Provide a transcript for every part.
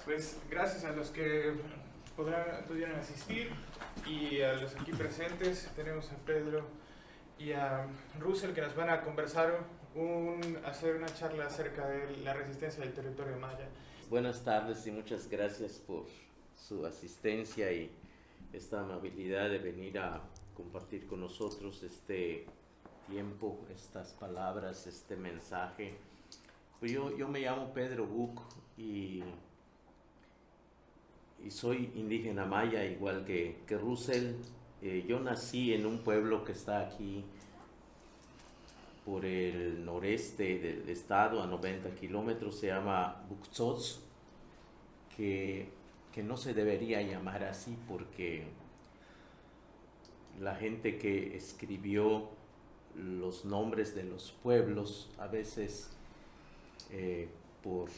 Pues gracias a los que pudieron asistir y a los aquí presentes. Tenemos a Pedro y a Russell que nos van a conversar, hacer una charla acerca de la resistencia del territorio maya. Buenas tardes y muchas gracias por su asistencia y esta amabilidad de venir a compartir con nosotros este tiempo, estas palabras, este mensaje. Pues yo me llamo Pedro Buc y soy indígena maya, igual que Russell. Yo nací en un pueblo que está aquí por el noreste del estado, a 90 kilómetros, se llama Buctzots, que no se debería llamar así porque la gente que escribió los nombres de los pueblos, a veces por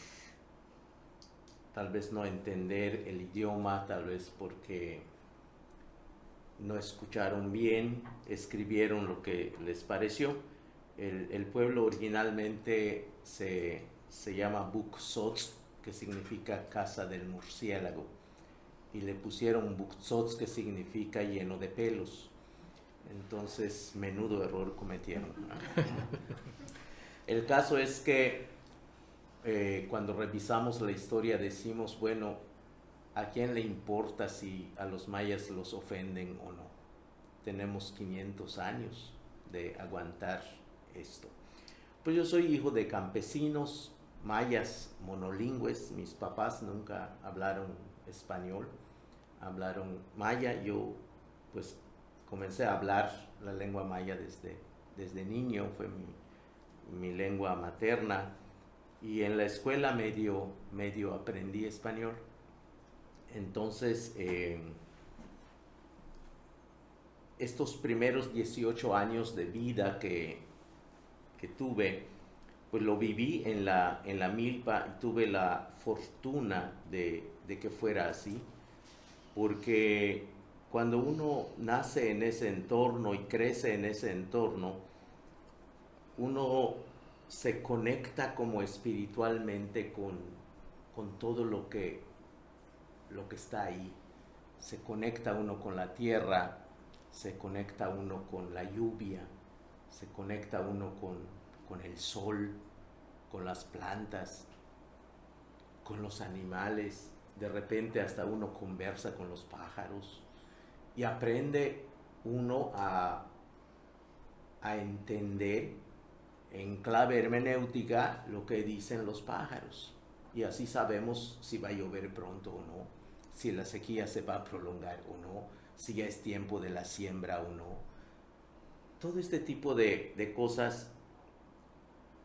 tal vez no entender el idioma, tal vez porque no escucharon bien, escribieron lo que les pareció. El pueblo originalmente se llama Buctzots, que significa casa del murciélago, y le pusieron Buctzots, que significa lleno de pelos. Entonces, menudo error cometieron. El caso es que cuando revisamos la historia decimos, bueno, ¿a quién le importa si a los mayas los ofenden o no? Tenemos 500 años de aguantar esto. Pues yo soy hijo de campesinos mayas monolingües. Mis papás nunca hablaron español, hablaron maya. Yo pues comencé a hablar la lengua maya desde niño, fue mi lengua materna, y en la escuela medio aprendí español. Entonces estos primeros 18 años de vida que tuve, pues lo viví en la milpa, y tuve la fortuna de que fuera así, porque cuando uno nace en ese entorno y crece en ese entorno, uno se conecta como espiritualmente con todo lo que está ahí. Se conecta uno con la tierra, se conecta uno con la lluvia, se conecta uno con el sol, con las plantas, con los animales. De repente hasta uno conversa con los pájaros y aprende uno a entender en clave hermenéutica lo que dicen los pájaros, y así sabemos si va a llover pronto o no, si la sequía se va a prolongar o no, si ya es tiempo de la siembra o no. Todo este tipo de cosas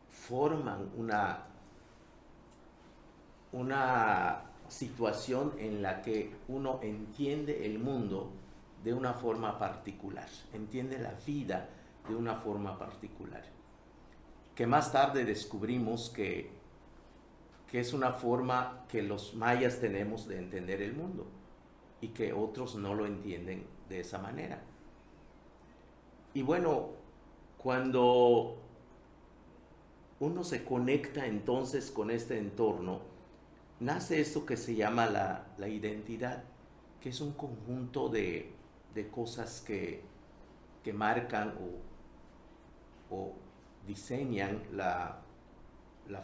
forman una situación en la que uno entiende el mundo de una forma particular, entiende la vida de una forma particular, que más tarde descubrimos que es una forma que los mayas tenemos de entender el mundo y que otros no lo entienden de esa manera. Y bueno, cuando uno se conecta entonces con este entorno, nace esto que se llama la identidad, que es un conjunto de cosas que marcan o diseñan la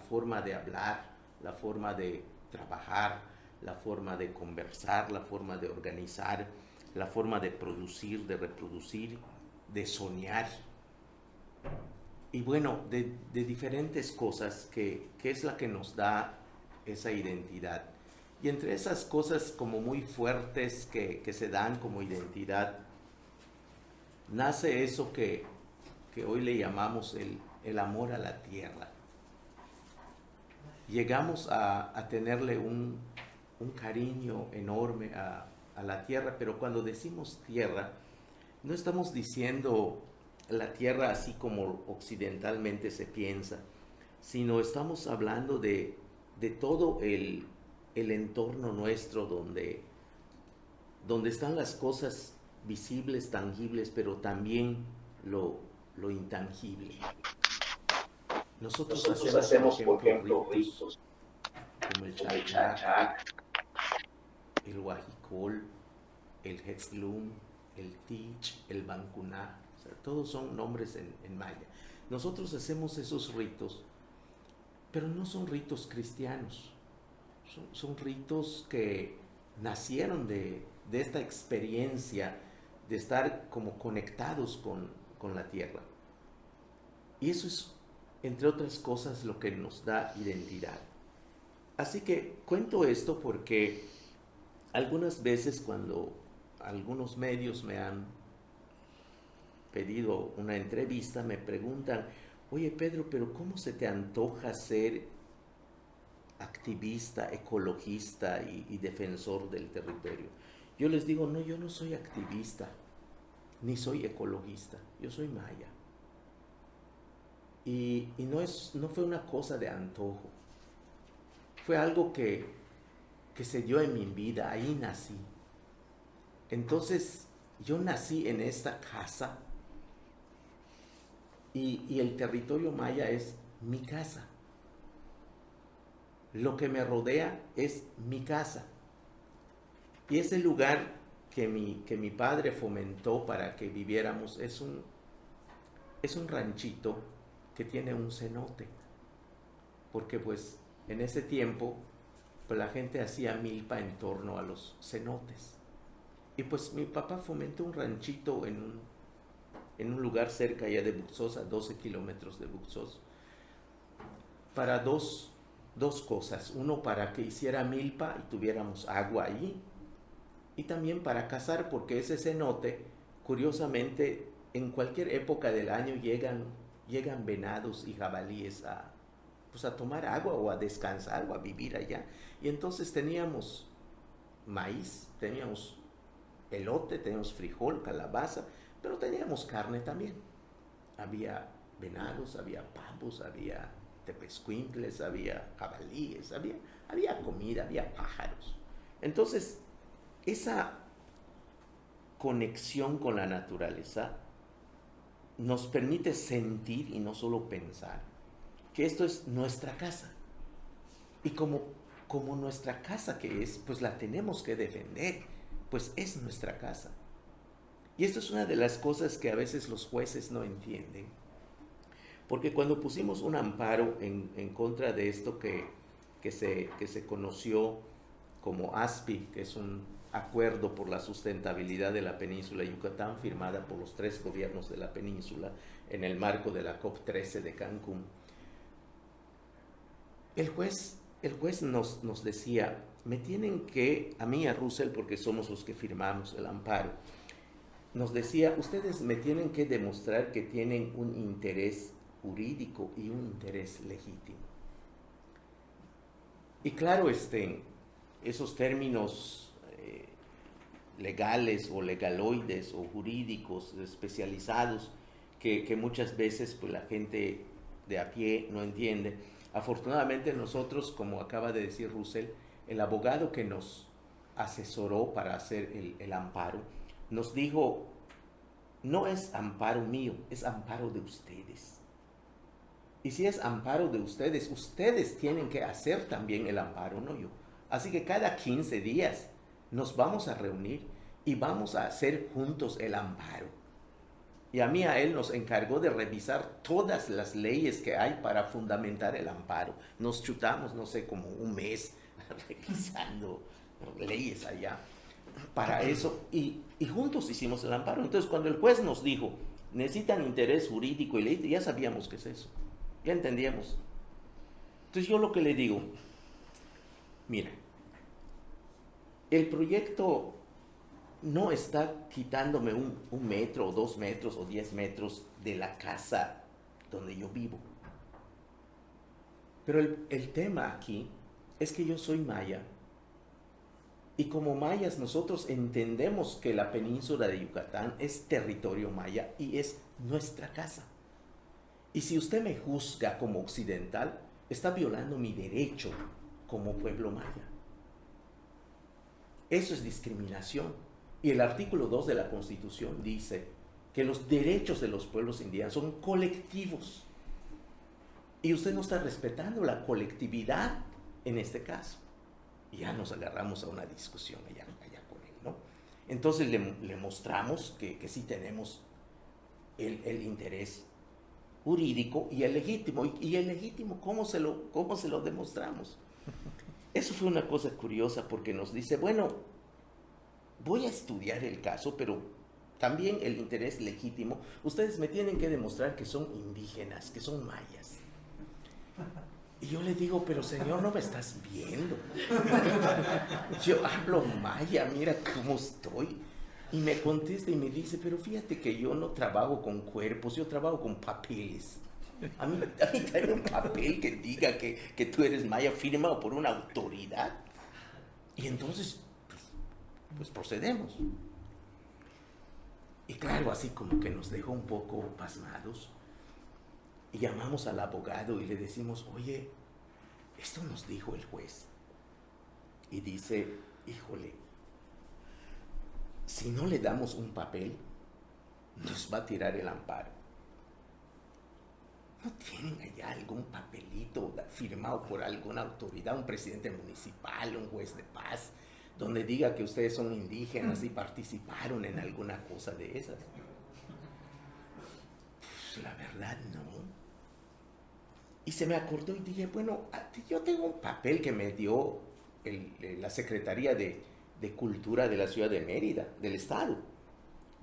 forma de hablar, la forma de trabajar, la forma de conversar, la forma de organizar, la forma de producir, de reproducir, de soñar. Y bueno, de diferentes cosas que es la que nos da esa identidad. Y entre esas cosas como muy fuertes que se dan como identidad, nace eso que hoy le llamamos el amor a la tierra. Llegamos a tenerle un cariño enorme a la tierra, pero cuando decimos tierra, no estamos diciendo la tierra así como occidentalmente se piensa, sino estamos hablando de todo el entorno nuestro donde están las cosas visibles, tangibles, pero también lo intangible. Nosotros hacemos por ejemplo, ritos como el chachá, el Huajicol, el Hetzlum, el Tich, el Bancuná, o sea, todos son nombres en maya. Nosotros hacemos esos ritos, pero no son ritos cristianos, son ritos que nacieron de esta experiencia de estar como conectados con la tierra. Y eso es, entre otras cosas, lo que nos da identidad. Así que cuento esto porque algunas veces cuando algunos medios me han pedido una entrevista, me preguntan, oye Pedro, pero ¿cómo se te antoja ser activista, ecologista y defensor del territorio? Yo les digo, no, yo no soy activista, ni soy ecologista, yo soy maya. Y no fue una cosa de antojo, fue algo que se dio en mi vida, ahí nací. Entonces, yo nací en esta casa y el territorio maya es mi casa. Lo que me rodea es mi casa. Y ese lugar que mi padre fomentó para que viviéramos es un ranchito que tiene un cenote. Porque pues en ese tiempo pues, la gente hacía milpa en torno a los cenotes. Y pues mi papá fomentó un ranchito en un lugar cerca ya de Buxos, a 12 kilómetros de Buxos, para dos cosas. Uno, para que hiciera milpa y tuviéramos agua allí, y también para cazar, porque ese cenote, curiosamente, en cualquier época del año llegan venados y jabalíes a tomar agua o a descansar o a vivir allá. Y entonces teníamos maíz, teníamos elote, teníamos frijol, calabaza, pero teníamos carne también. Había venados, había pavos, había tepezcuintles, había jabalíes, había comida, había pájaros. Entonces, esa conexión con la naturaleza nos permite sentir y no solo pensar que esto es nuestra casa. Y como nuestra casa que es, pues la tenemos que defender, pues es nuestra casa. Y esto es una de las cosas que a veces los jueces no entienden. Porque cuando pusimos un amparo en contra de esto que se conoció como ASPI, que es un acuerdo por la sustentabilidad de la península de Yucatán, firmada por los 3 gobiernos de la península en el marco de la COP13 de Cancún, el juez nos decía, me tienen que, a mí, a Russell, porque somos los que firmamos el amparo, nos decía, ustedes me tienen que demostrar que tienen un interés jurídico y un interés legítimo. Y claro, esos términos legales o legaloides o jurídicos especializados que muchas veces pues, la gente de a pie no entiende. Afortunadamente nosotros, como acaba de decir Russell, el abogado que nos asesoró para hacer el amparo, nos dijo, no es amparo mío, es amparo de ustedes. Y si es amparo de ustedes, ustedes tienen que hacer también el amparo, no yo. Así que cada 15 días nos vamos a reunir y vamos a hacer juntos el amparo. Y a él nos encargó de revisar todas las leyes que hay para fundamentar el amparo. Nos chutamos, no sé, como un mes revisando leyes allá para eso. Y juntos hicimos el amparo. Entonces, cuando el juez nos dijo, necesitan interés jurídico y ley, ya sabíamos qué es eso. Ya entendíamos. Entonces, yo lo que le digo, mira, el proyecto no está quitándome un metro o 2 metros o 10 metros de la casa donde yo vivo. Pero el tema aquí es que yo soy maya. Y como mayas nosotros entendemos que la península de Yucatán es territorio maya y es nuestra casa. Y si usted me juzga como occidental, está violando mi derecho como pueblo maya. Eso es discriminación. Y el artículo 2 de la Constitución dice que los derechos de los pueblos indígenas son colectivos. Y usted no está respetando la colectividad en este caso. Y ya nos agarramos a una discusión allá con él, ¿no? Entonces le mostramos que sí tenemos el interés jurídico y el legítimo. ¿Y el legítimo cómo se lo demostramos? Eso fue una cosa curiosa porque nos dice, bueno, voy a estudiar el caso, pero también el interés legítimo, ustedes me tienen que demostrar que son indígenas, que son mayas. Y yo le digo, pero señor, no me estás viendo. Yo hablo maya, mira cómo estoy. Y me contesta y me dice, pero fíjate que yo no trabajo con cuerpos, yo trabajo con papeles. A mí trae un papel que diga que tú eres maya firmado por una autoridad. Y entonces, pues procedemos. Y claro, así como que nos dejó un poco pasmados. Y llamamos al abogado y le decimos, oye, esto nos dijo el juez. Y dice, híjole, si no le damos un papel, nos va a tirar el amparo. ¿No tienen allá algún papelito firmado por alguna autoridad, un presidente municipal, un juez de paz, donde diga que ustedes son indígenas y participaron en alguna cosa de esas? Pues la verdad no. Y se me acordó y dije, bueno, yo tengo un papel que me dio la Secretaría de Cultura de la ciudad de Mérida, del estado,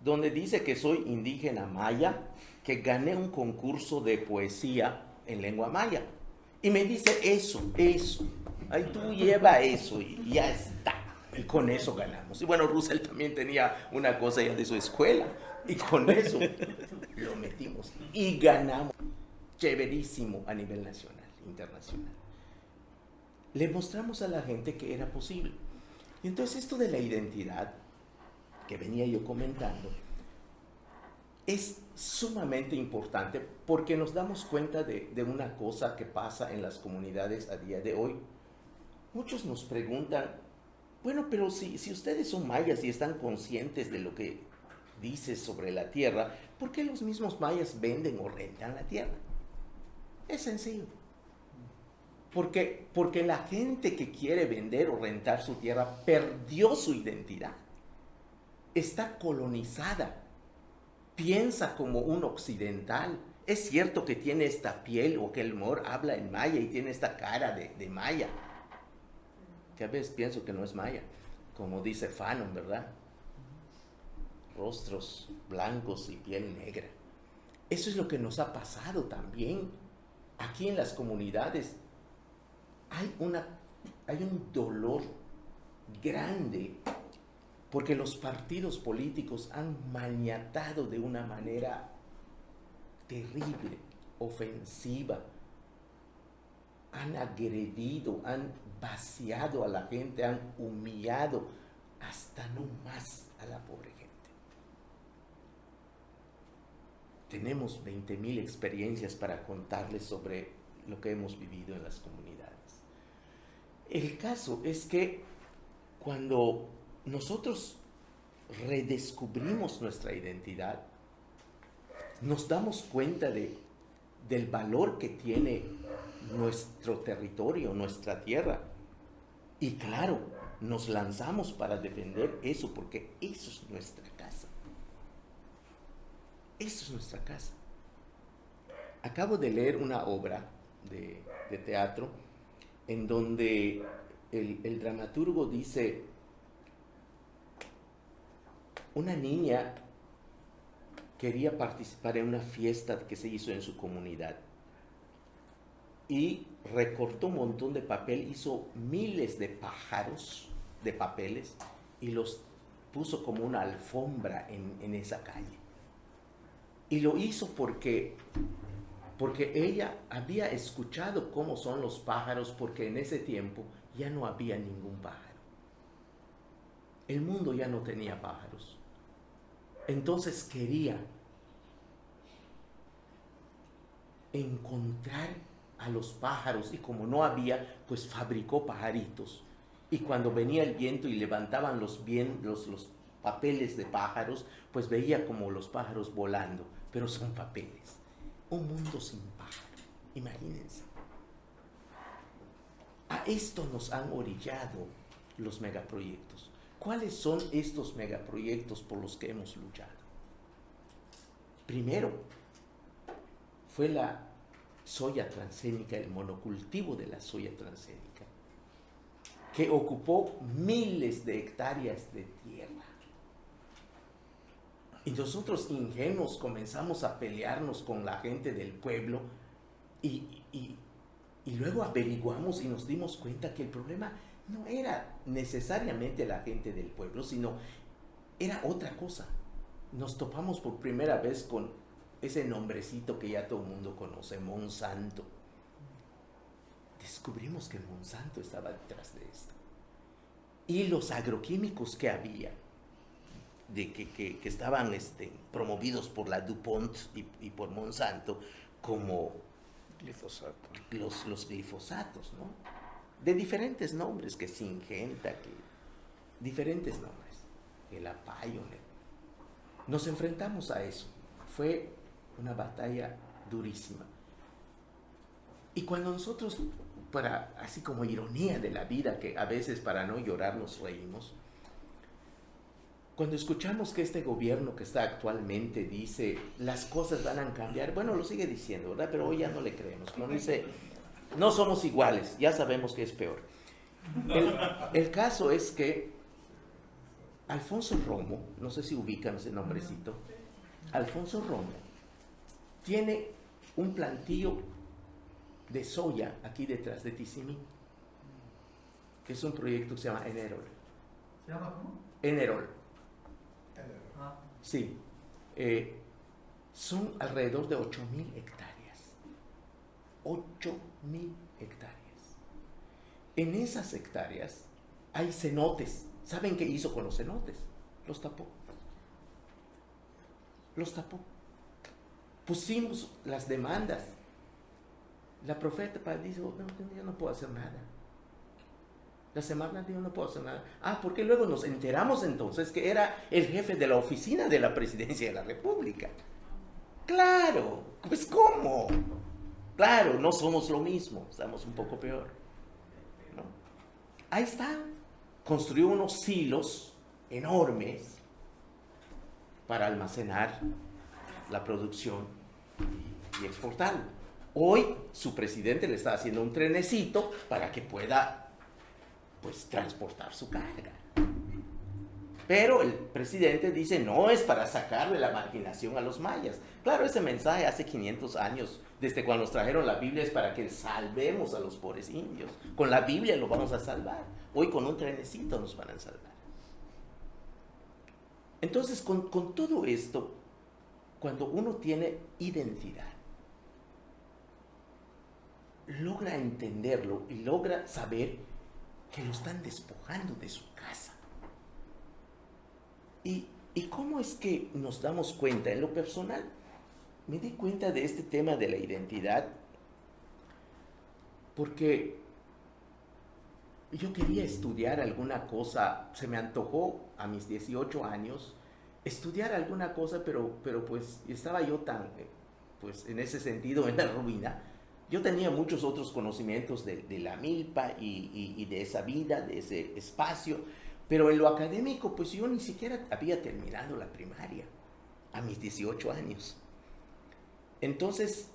donde dice que soy indígena maya, que gané un concurso de poesía en lengua maya. Y me dice eso, ahí tú lleva eso y ya está. Y con eso ganamos. Y bueno, Russell también tenía una cosa ya de su escuela. Y con eso lo metimos y ganamos. Chéverísimo a nivel nacional, internacional. Le mostramos a la gente que era posible. Y entonces esto de la identidad, que venía yo comentando, es sumamente importante porque nos damos cuenta de una cosa que pasa en las comunidades a día de hoy. Muchos nos preguntan, bueno, pero si ustedes son mayas y están conscientes de lo que dice sobre la tierra, ¿por qué los mismos mayas venden o rentan la tierra? Es sencillo. Porque la gente que quiere vender o rentar su tierra perdió su identidad. Está colonizada. Piensa como un occidental. Es cierto que tiene esta piel o que el Mor habla en maya y tiene esta cara de maya. Que a veces pienso que no es maya. Como dice Fanon, ¿verdad? Rostros blancos y piel negra. Eso es lo que nos ha pasado también. Aquí en las comunidades hay un dolor grande porque los partidos políticos han maniatado de una manera terrible, ofensiva, han agredido, han vaciado a la gente, han humillado hasta no más a la pobre gente. Tenemos 20,000 experiencias para contarles sobre lo que hemos vivido en las comunidades. El caso es que cuando nosotros redescubrimos nuestra identidad, nos damos cuenta del valor que tiene nuestro territorio, nuestra tierra. Y claro, nos lanzamos para defender eso, porque eso es nuestra casa. Eso es nuestra casa. Acabo de leer una obra de teatro en donde el dramaturgo dice, una niña quería participar en una fiesta que se hizo en su comunidad y recortó un montón de papel, hizo miles de pájaros de papeles y los puso como una alfombra en esa calle. Y lo hizo porque ella había escuchado cómo son los pájaros, porque en ese tiempo ya no había ningún pájaro. El mundo ya no tenía pájaros. Entonces quería encontrar a los pájaros y como no había, pues fabricó pajaritos. Y cuando venía el viento y levantaban los papeles de pájaros, pues veía como los pájaros volando, pero son papeles. Un mundo sin pájaro, imagínense. A esto nos han orillado los megaproyectos. ¿Cuáles son estos megaproyectos por los que hemos luchado? Primero, fue la soya transgénica, el monocultivo de la soya transgénica, que ocupó miles de hectáreas de tierra. Y nosotros ingenuos comenzamos a pelearnos con la gente del pueblo y luego averiguamos y nos dimos cuenta que el problema no era necesariamente la gente del pueblo, sino era otra cosa. Nos topamos por primera vez con ese nombrecito que ya todo el mundo conoce, Monsanto. Descubrimos que Monsanto estaba detrás de esto. Y los agroquímicos que había, que estaban promovidos por la DuPont y por Monsanto, como Glifosato. los glifosatos, ¿no? De diferentes nombres, que Syngenta, que diferentes nombres, el Pioneer. Nos enfrentamos a eso. Fue una batalla durísima. Y cuando nosotros, así como ironía de la vida, que a veces para no llorar nos reímos, cuando escuchamos que este gobierno que está actualmente dice las cosas van a cambiar, bueno, lo sigue diciendo, ¿verdad? Pero hoy ya no le creemos. Cuando dice no somos iguales, ya sabemos que es peor. El caso es que Alfonso Romo, no sé si ubican ese nombrecito, Alfonso Romo tiene un plantío de soya aquí detrás de Tizimín, que es un proyecto que se llama Enerol. ¿Se llama cómo? Enerol. Ah. Sí. Son alrededor de 8.000 hectáreas. 8.000 hectáreas. En esas hectáreas hay cenotes. ¿Saben qué hizo con los cenotes? Los tapó. Los tapó. Pusimos las demandas. La profeta dijo, no, yo no puedo hacer nada. La semana dijo, no puedo hacer nada. Porque luego nos enteramos entonces que era el jefe de la oficina de la presidencia de la República. Claro, pues ¿cómo? Claro, no somos lo mismo, estamos un poco peor, ¿no? Ahí está. Construyó unos silos enormes para almacenar la producción y exportarlo. Hoy su presidente le está haciendo un trenecito para que pueda, pues, transportar su carga. Pero el presidente dice, no, es para sacarle la marginación a los mayas. Claro, ese mensaje hace 500 años, desde cuando nos trajeron la Biblia, es para que salvemos a los pobres indios. Con la Biblia lo vamos a salvar. Hoy con un trenecito nos van a salvar. Entonces, con todo esto, cuando uno tiene identidad, logra entenderlo y logra saber que lo están despojando de su casa. ¿Y cómo es que nos damos cuenta? En lo personal, me di cuenta de este tema de la identidad porque yo quería estudiar alguna cosa, se me antojó a mis 18 años estudiar alguna cosa, pero pues estaba yo tan, pues en ese sentido, en la ruina. Yo tenía muchos otros conocimientos de la milpa y de esa vida, de ese espacio, pero en lo académico, pues yo ni siquiera había terminado la primaria a mis 18 años. Entonces,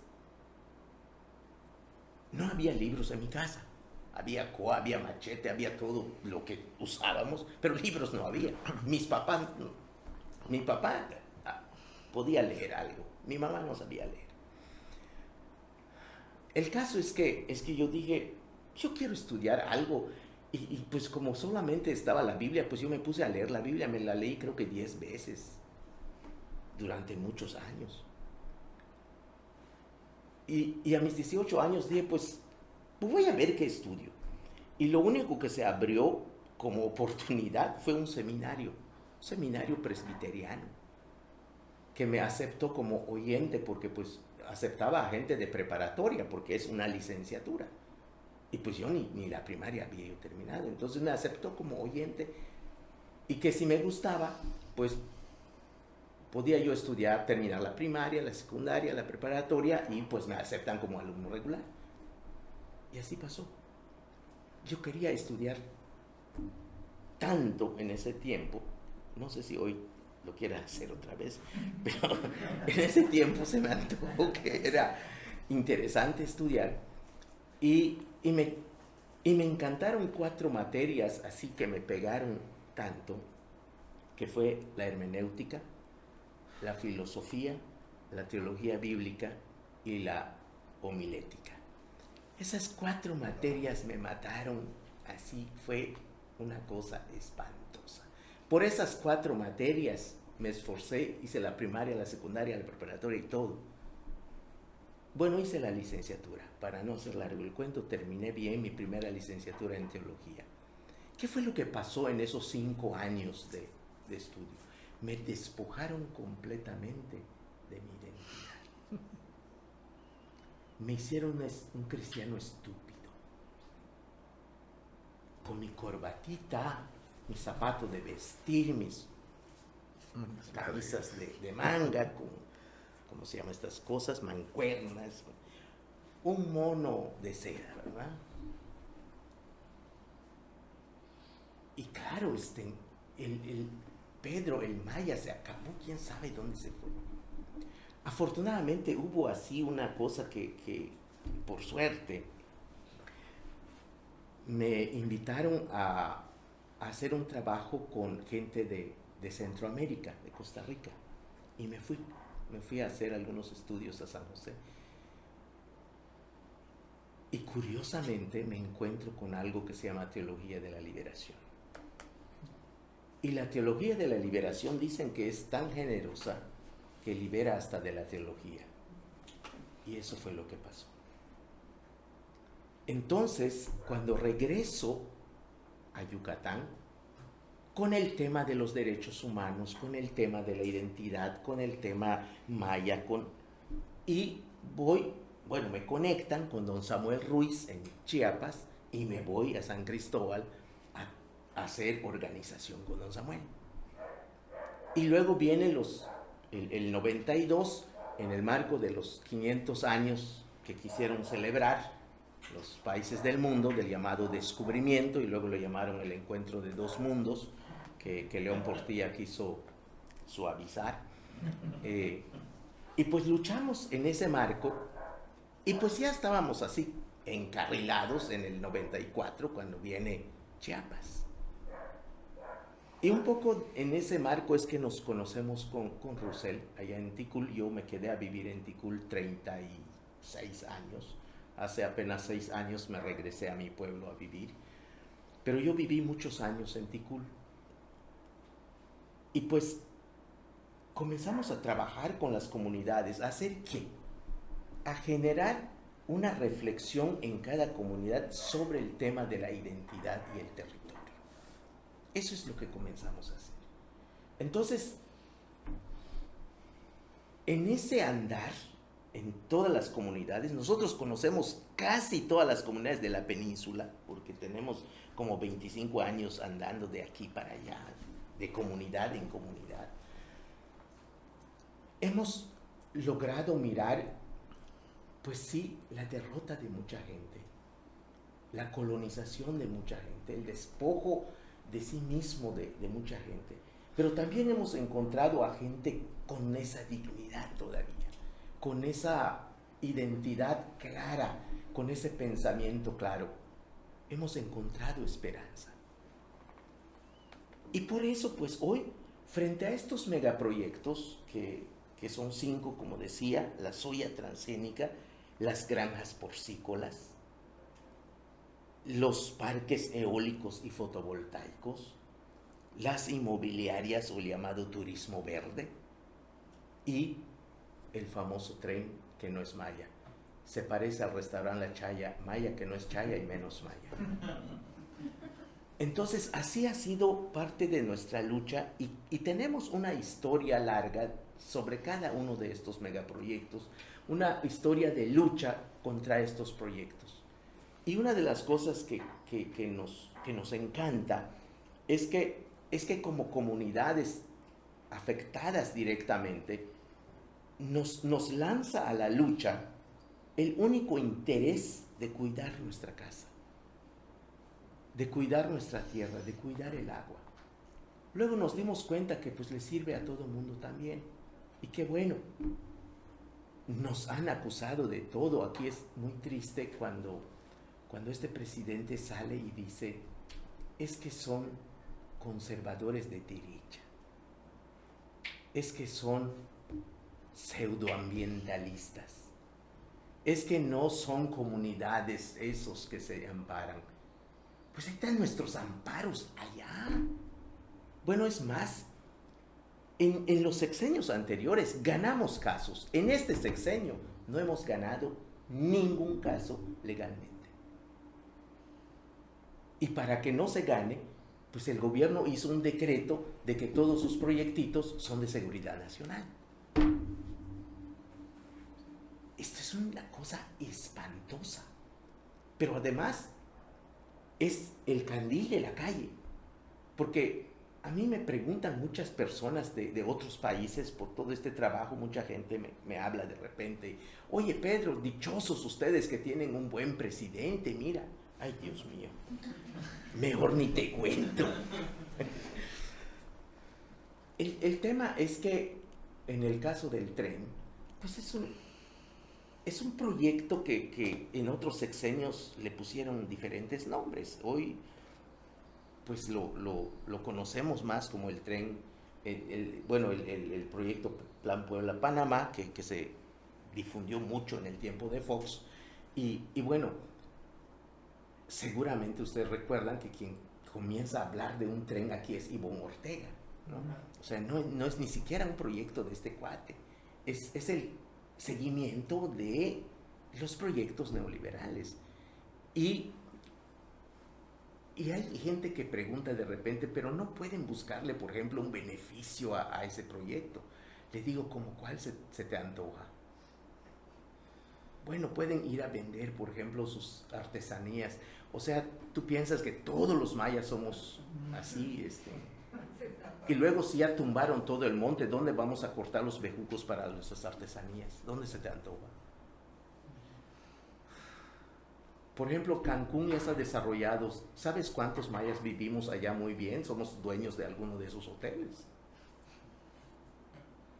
no había libros en mi casa. Había coa, había machete, había todo lo que usábamos, pero libros no había. Mi papá podía leer algo, mi mamá no sabía leer. El caso es que yo dije, yo quiero estudiar algo, y pues como solamente estaba la Biblia, pues yo me puse a leer la Biblia, me la leí creo que 10 veces, durante muchos años. Y a mis 18 años dije, pues voy a ver qué estudio. Y lo único que se abrió como oportunidad fue un seminario presbiteriano, que me aceptó como oyente, porque pues aceptaba a gente de preparatoria, porque es una licenciatura. Y pues yo ni la primaria había yo terminado, entonces me aceptó como oyente, y que si me gustaba, pues podía yo estudiar, terminar la primaria, la secundaria, la preparatoria, y pues me aceptan como alumno regular. Y así pasó. yo quería estudiar tanto en ese tiempo, no sé si hoy lo quiera hacer otra vez, pero en ese tiempo se me antojó que era interesante estudiar y me encantaron 4 materias así que me pegaron tanto, que fue la hermenéutica, la filosofía, la teología bíblica y la homilética. Esas 4 materias me mataron, así fue una cosa espantosa. Por esas 4 materias me esforcé, hice la primaria, la secundaria, la preparatoria y todo. Bueno, hice la licenciatura. Para no hacer largo el cuento, terminé bien mi primera licenciatura en teología. ¿Qué fue lo que pasó en esos 5 años de estudio? Me despojaron completamente de mi identidad. Me hicieron un cristiano estúpido. Con mi corbatita, mi zapato de vestir, mis camisas de manga, con, ¿cómo se llaman estas cosas? Mancuernas, un mono de seda, ¿verdad? Y claro, el Pedro, el Maya se acabó, quién sabe dónde se fue. Afortunadamente hubo así una cosa que por suerte, me invitaron a hacer un trabajo con gente de Centroamérica, de Costa Rica, y me fui a hacer algunos estudios a San José. Y curiosamente me encuentro con algo que se llama teología de la liberación. Y la teología de la liberación dicen que es tan generosa que libera hasta de la teología. Y eso fue lo que pasó. Entonces, cuando regreso a Yucatán, con el tema de los derechos humanos, con el tema de la identidad, con el tema maya, me conectan con don Samuel Ruiz en Chiapas y me voy a San Cristóbal a hacer organización con don Samuel. Y luego viene el 92, en el marco de los 500 años que quisieron celebrar los países del mundo, del llamado descubrimiento, y luego lo llamaron el encuentro de 2 mundos, que León Portilla quiso suavizar. Y pues luchamos en ese marco, y pues ya estábamos así, encarrilados en el 94, cuando viene Chiapas. Y un poco en ese marco es que nos conocemos con Russell, allá en Ticul. Yo me quedé a vivir en Ticul 36 años. Hace apenas 6 años me regresé a mi pueblo a vivir. Pero yo viví muchos años en Ticul. Y pues comenzamos a trabajar con las comunidades. ¿A hacer qué? A generar una reflexión en cada comunidad sobre el tema de la identidad y el territorio. Eso es lo que comenzamos a hacer. Entonces, en ese andar, en todas las comunidades, nosotros conocemos casi todas las comunidades de la península, porque tenemos como 25 años andando de aquí para allá, de comunidad en comunidad. Hemos logrado mirar, pues sí, la derrota de mucha gente, la colonización de mucha gente, el despojo de sí mismo de mucha gente, pero también hemos encontrado a gente con esa dignidad todavía, con esa identidad clara, con ese pensamiento claro. Hemos encontrado esperanza. Y por eso, pues hoy, frente a estos megaproyectos, que son 5, como decía, la soya transgénica, las granjas porcícolas, los parques eólicos y fotovoltaicos, las inmobiliarias o el llamado turismo verde y el famoso tren que no es Maya. Se parece al restaurante La Chaya, Maya que no es Chaya y menos Maya. Entonces, así ha sido parte de nuestra lucha y tenemos una historia larga sobre cada uno de estos megaproyectos, una historia de lucha contra estos proyectos. Y una de las cosas que nos encanta es que como comunidades afectadas directamente, nos lanza a la lucha el único interés de cuidar nuestra casa. de cuidar nuestra tierra, de cuidar el agua. Luego nos dimos cuenta que pues le sirve a todo el mundo también. Y qué bueno. Nos han acusado de todo. Aquí es muy triste cuando este presidente sale y dice, es que son conservadores de derecha. Es que son pseudoambientalistas. Es que no son comunidades esos que se amparan. Pues ahí están nuestros amparos allá. Bueno, es más, en los sexenios anteriores ganamos casos. En este sexenio no hemos ganado ningún caso legalmente. Y para que no se gane, pues el gobierno hizo un decreto de que todos sus proyectitos son de seguridad nacional. Esto es una cosa espantosa. Pero además es el candil de la calle. Porque a mí me preguntan muchas personas de otros países por todo este trabajo, mucha gente me habla de repente, oye Pedro, dichosos ustedes que tienen un buen presidente, mira, ay Dios mío, mejor ni te cuento. El tema es que en el caso del tren, pues es un proyecto que en otros sexenios le pusieron diferentes nombres. Hoy pues lo conocemos más como el tren, el proyecto Plan Puebla-Panamá, que se difundió mucho en el tiempo de Fox, y bueno, seguramente ustedes recuerdan que quien comienza a hablar de un tren aquí es Ivonne Ortega, ¿no? O sea, no es ni siquiera un proyecto de este cuate, es el seguimiento de los proyectos neoliberales. Y hay gente que pregunta de repente, pero no pueden buscarle, por ejemplo, un beneficio a ese proyecto. Le digo, ¿cómo cuál se te antoja? Bueno, pueden ir a vender, por ejemplo, sus artesanías. O sea, tú piensas que todos los mayas somos así, y luego si ya tumbaron todo el monte, ¿dónde vamos a cortar los bejucos para nuestras artesanías? ¿Dónde se te antoja? Por ejemplo, Cancún ya está desarrollado. ¿Sabes cuántos mayas vivimos allá muy bien? Somos dueños de alguno de esos hoteles.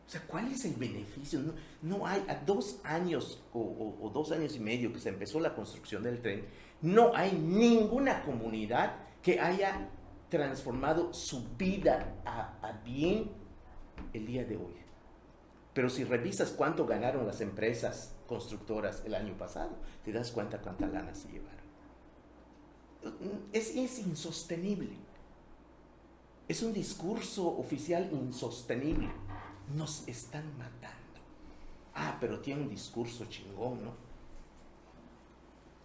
O sea, ¿cuál es el beneficio? No hay, a 2 años o 2 años y medio que se empezó la construcción del tren, no hay ninguna comunidad que haya transformado su vida a bien el día de hoy. Pero si revisas cuánto ganaron las empresas constructoras el año pasado, te das cuenta cuánta lana se llevaron. Es insostenible. Es un discurso oficial insostenible. Nos están matando. Ah, pero tiene un discurso chingón, ¿no?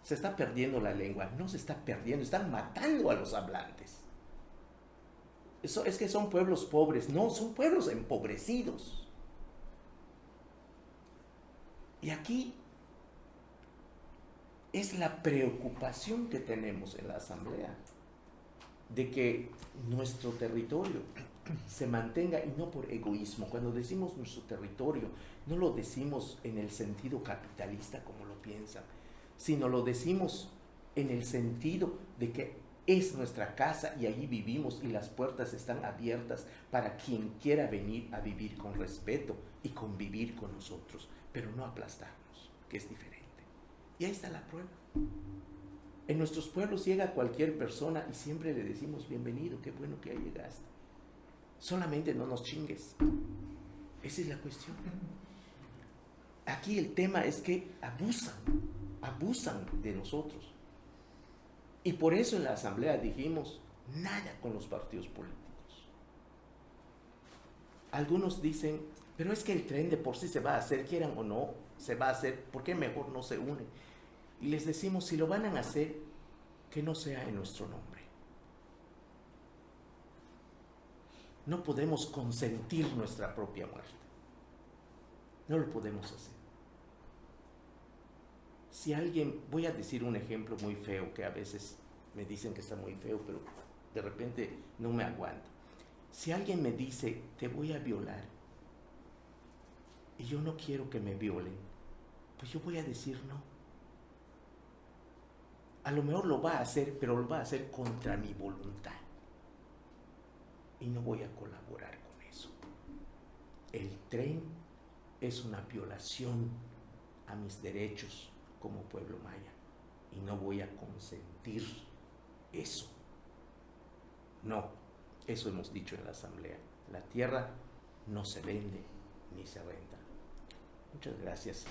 Se está perdiendo la lengua. No se está perdiendo, están matando a los hablantes. Eso es que son pueblos pobres. No, son pueblos empobrecidos. Y aquí es la preocupación que tenemos en la Asamblea de que nuestro territorio se mantenga, y no por egoísmo. Cuando decimos nuestro territorio, no lo decimos en el sentido capitalista como lo piensan, sino lo decimos en el sentido de que es nuestra casa y allí vivimos y las puertas están abiertas para quien quiera venir a vivir con respeto y convivir con nosotros, pero no aplastarnos, que es diferente. Y ahí está la prueba. En nuestros pueblos llega cualquier persona y siempre le decimos bienvenido, qué bueno que ya llegaste. Solamente no nos chingues. Esa es la cuestión. Aquí el tema es que abusan de nosotros. Y por eso en la Asamblea dijimos, nada con los partidos políticos. Algunos dicen, pero es que el tren de por sí se va a hacer, quieran o no, se va a hacer, ¿por qué mejor no se unen? Y les decimos, si lo van a hacer, que no sea en nuestro nombre. No podemos consentir nuestra propia muerte. No lo podemos hacer. Si alguien, voy a decir un ejemplo muy feo, que a veces me dicen que está muy feo, pero de repente no me aguanto. Si alguien me dice, te voy a violar, y yo no quiero que me violen, pues yo voy a decir no. A lo mejor lo va a hacer, pero lo va a hacer contra mi voluntad. Y no voy a colaborar con eso. El tren es una violación a mis derechos como pueblo maya. Y no voy a consentir eso. No, eso hemos dicho en la asamblea. La tierra no se vende ni se renta. Muchas gracias.